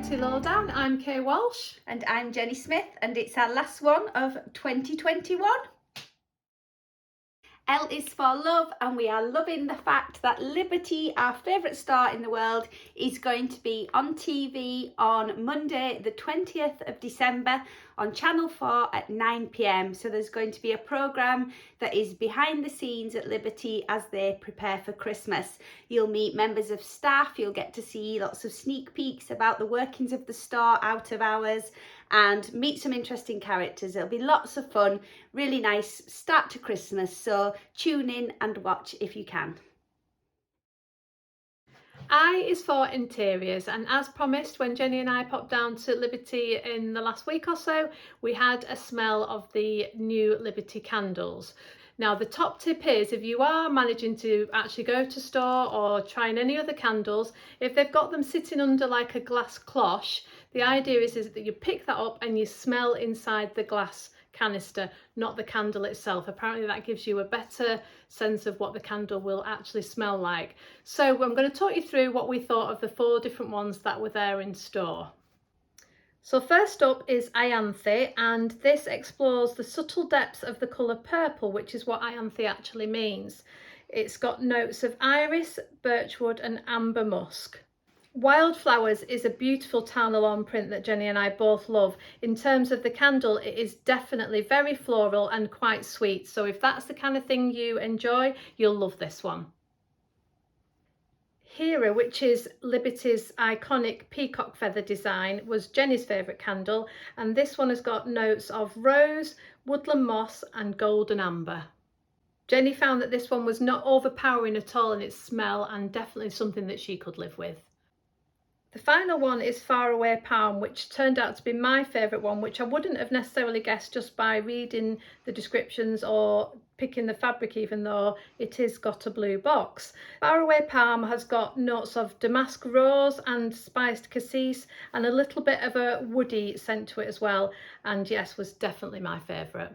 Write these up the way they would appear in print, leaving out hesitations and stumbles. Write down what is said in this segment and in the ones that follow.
to Lowdown. I'm Kay Walsh. And I'm Jenny Smith, and it's our last one of 2021. L is for love, and we are loving the fact that Liberty, our favourite star in the world, is going to be on TV on Monday the 20th of December on Channel 4 at 9 p.m. So there's going to be a programme that is behind the scenes at Liberty as they prepare for Christmas. You'll meet members of staff, you'll get to see lots of sneak peeks about the workings of the store out of hours, and meet some interesting characters. It'll be lots of fun, really nice start to Christmas, so tune in and watch if you can. I is for interiors, and as promised, when Jenny and I popped down to Liberty in the last week or so, we had a smell of the new Liberty candles. Now, the top tip is, if you are managing to actually go to store or trying any other candles, if they've got them sitting under like a glass cloche, the idea is that you pick that up and you smell inside the glass canister, not the candle itself. Apparently that gives you a better sense of what the candle will actually smell like. So I'm going to talk you through what we thought of the 4 different ones that were there in store. So first up is Ianthe, and this explores the subtle depths of the colour purple, which is what Ianthe actually means. It's got notes of iris, birchwood and amber musk. Wildflowers is a beautiful town alone print that Jenny and I both love. In terms of the candle, it is definitely very floral and quite sweet. So if that's the kind of thing you enjoy, you'll love this one. Hera, which is Liberty's iconic peacock feather design, was Jenny's favourite candle, and this one has got notes of rose, woodland moss and golden amber. Jenny found that this one was not overpowering at all in its smell, and definitely something that she could live with. The final one is Faraway Palm, which turned out to be my favourite one, which I wouldn't have necessarily guessed just by reading the descriptions or picking the fabric, even though it has got a blue box. Faraway Palm has got notes of damask rose and spiced cassis and a little bit of a woody scent to it as well, and yes, was definitely my favourite.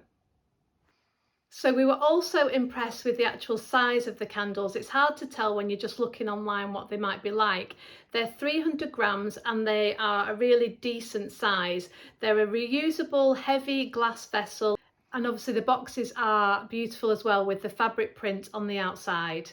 So we were also impressed with the actual size of the candles. It's hard to tell when you're just looking online what they might be like. They're 300 grams and they are a really decent size. They're a reusable heavy glass vessel, and obviously the boxes are beautiful as well with the fabric print on the outside.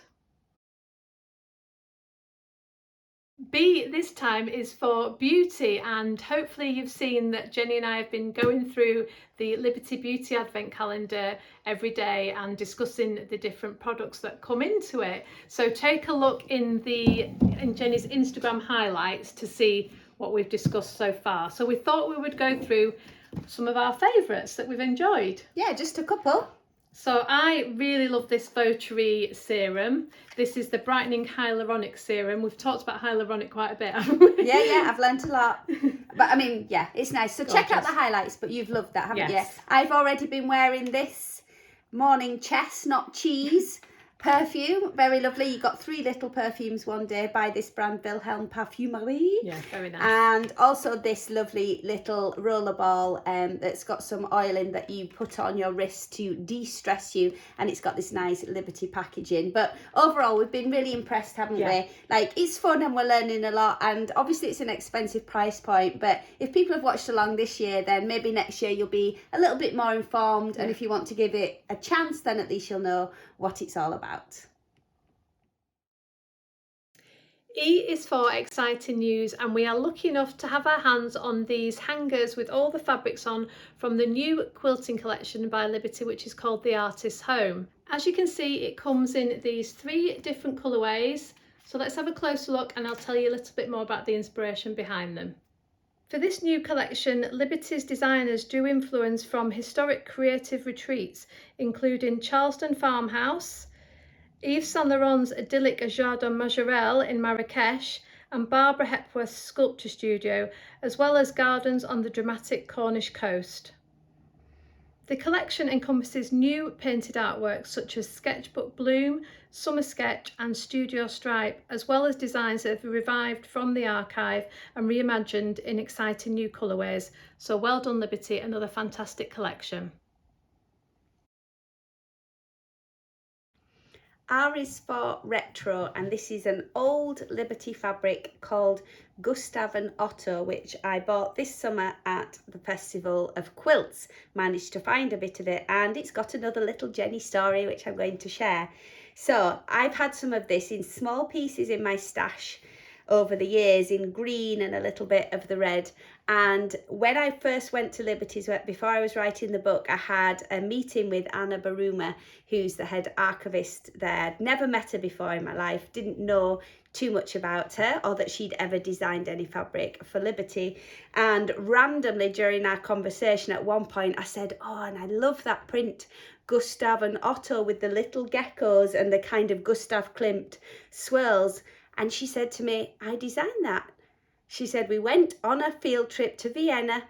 B this time is for beauty, and hopefully you've seen that Jenny and I have been going through the Liberty Beauty Advent Calendar every day and discussing the different products that come into it. So take a look in Jenny's Instagram highlights to see what we've discussed so far. So we thought we would go through some of our favourites that we've enjoyed. Yeah, just a couple. So I really love this Votary serum. This is the Brightening Hyaluronic Serum. We've talked about hyaluronic quite a bit, haven't we? Yeah, I've learnt a lot. But I mean, yeah, it's nice. So check out the highlights, but you've loved that, haven't you? I've already been wearing this Morning Chestnut Cheese perfume. Very lovely. You got 3 little perfumes one day by this brand, Wilhelm Parfumerie. Yeah, very nice. And also this lovely little roller ball that's got some oil in that you put on your wrist to de-stress you, and it's got this nice Liberty packaging. But overall, we've been really impressed, haven't we? Like, it's fun and we're learning a lot, and obviously it's an expensive price point, but if people have watched along this year, then maybe next year you'll be a little bit more informed, and if you want to give it a chance, then at least you'll know what it's all about. E is for exciting news, and we are lucky enough to have our hands on these hangers with all the fabrics on from the new quilting collection by Liberty, which is called The Artist's Home. As you can see, it comes in these 3 different colourways. So let's have a closer look and I'll tell you a little bit more about the inspiration behind them. For this new collection, Liberty's designers drew influence from historic creative retreats, including Charleston Farmhouse, Yves Saint Laurent's idyllic Jardin Majorelle in Marrakesh, and Barbara Hepworth's sculpture studio, as well as gardens on the dramatic Cornish coast. The collection encompasses new painted artworks such as Sketchbook Bloom, Summer Sketch and Studio Stripe, as well as designs that have revived from the archive and reimagined in exciting new colourways. So well done, Liberty, another fantastic collection. R is for retro, and this is an old Liberty fabric called Gustav and Otto, which I bought this summer at the Festival of Quilts. Managed to find a bit of it, and it's got another little Jenny story which I'm going to share. So I've had some of this in small pieces in my stash over the years, in green and a little bit of the red. And when I first went to Liberty's, before I was writing the book, I had a meeting with Anna Baruma, who's the head archivist there. I'd never met her before in my life, didn't know too much about her or that she'd ever designed any fabric for Liberty. And randomly during our conversation at one point I said, oh, and I love that print, Gustav and Otto, with the little geckos and the kind of Gustav Klimt swirls. And she said to me, I designed that. She said, we went on a field trip to Vienna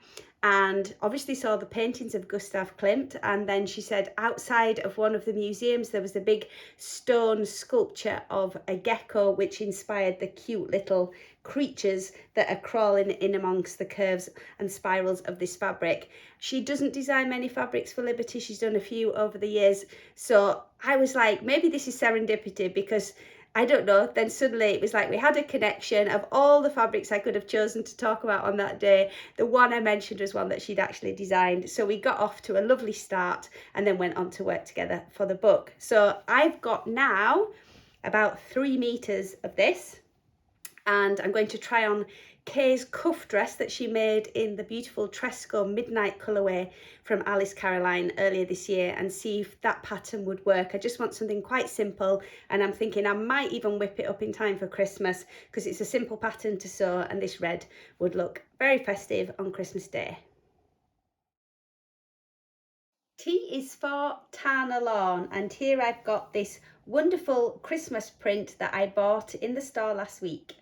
and obviously saw the paintings of Gustav Klimt. And then she said, outside of one of the museums, there was a big stone sculpture of a gecko, which inspired the cute little creatures that are crawling in amongst the curves and spirals of this fabric. She doesn't design many fabrics for Liberty. She's done a few over the years. So I was like, maybe this is serendipity, because I don't know, then suddenly it was like we had a connection. Of all the fabrics I could have chosen to talk about on that day, the one I mentioned was one that she'd actually designed. So we got off to a lovely start and then went on to work together for the book. So I've got now about 3 meters of this, and I'm going to try on Kay's cuff dress that she made in the beautiful Tresco Midnight colourway from Alice Caroline earlier this year, and see if that pattern would work. I just want something quite simple, and I'm thinking I might even whip it up in time for Christmas, because it's a simple pattern to sew and this red would look very festive on Christmas Day. T is for Tana Lawn, and here I've got this wonderful Christmas print that I bought in the store last week.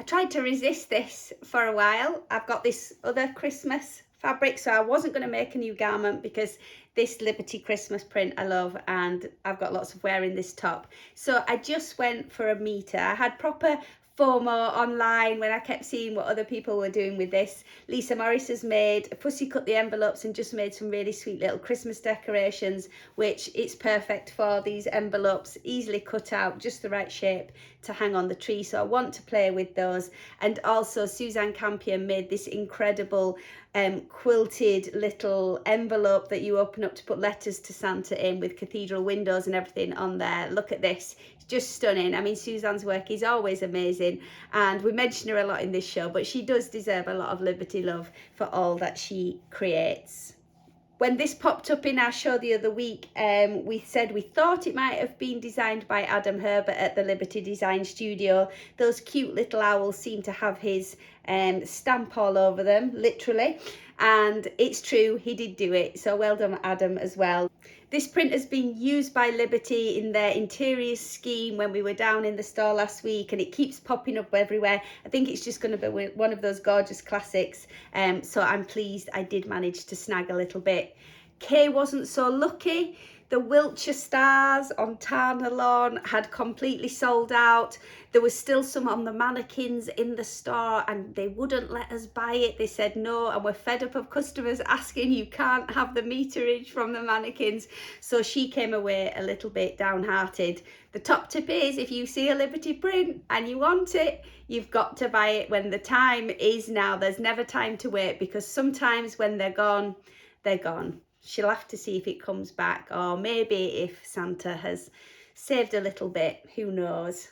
I tried to resist this for a while. I've got this other Christmas fabric, so I wasn't going to make a new garment because this Liberty Christmas print I love, and I've got lots of wear in this top. So I just went for a meter. I had proper FOMO online when I kept seeing what other people were doing with this. Lisa Morris has Pussy cut the envelopes and just made some really sweet little Christmas decorations, which it's perfect for. These envelopes easily cut out, just the right shape to hang on the tree. So I want to play with those. And also Suzanne Campion made this incredible quilted little envelope that you open up to put letters to Santa in, with cathedral windows and everything on there. Look at this, it's just stunning. I mean, Suzanne's work is always amazing, and we mention her a lot in this show, but she does deserve a lot of Liberty love for all that she creates. When this popped up in our show the other week, we said we thought it might have been designed by Adam Herbert at the Liberty Design Studio. Those cute little owls seem to have his stamp all over them, literally. And it's true, he did do it. So well done, Adam, as well. This print has been used by Liberty in their interiors scheme when we were down in the store last week, and it keeps popping up everywhere. I think it's just going to be one of those gorgeous classics. So I'm pleased I did manage to snag a little bit. Kay wasn't so lucky. The Wiltshire Stars on Tana Lawn had completely sold out. There was still some on the mannequins in the store, and they wouldn't let us buy it. They said no, and we're fed up of customers asking, you can't have the meterage from the mannequins. So she came away a little bit downhearted. The top tip is, if you see a Liberty print and you want it, you've got to buy it when the time is now. There's never time to wait, because sometimes when they're gone, they're gone. She'll have to see if it comes back, or maybe if Santa has saved a little bit, who knows.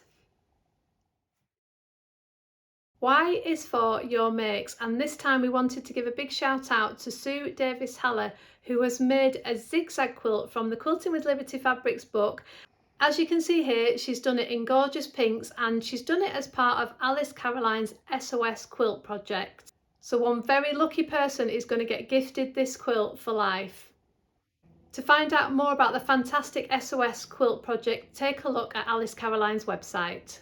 Y is for Your Makes, and this time we wanted to give a big shout out to Sue Davis Haller, who has made a zigzag quilt from the Quilting with Liberty Fabrics book. As you can see here, she's done it in gorgeous pinks, and she's done it as part of Alice Caroline's SOS quilt project. So one very lucky person is going to get gifted this quilt for life. To find out more about the fantastic SOS quilt project, take a look at Alice Caroline's website.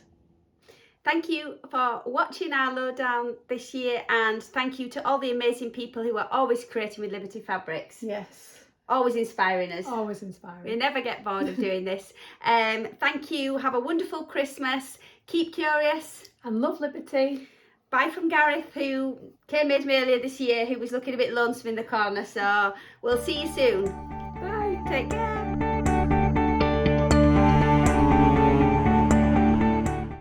Thank you for watching our Lowdown this year, and thank you to all the amazing people who are always creating with Liberty Fabrics. Yes. Always inspiring us. Always inspiring. We never get bored of doing this. Thank you. Have a wonderful Christmas. Keep curious. And love Liberty. Bye from Gareth, who came with me earlier this year, who was looking a bit lonesome in the corner. So we'll see you soon. Bye. Take care.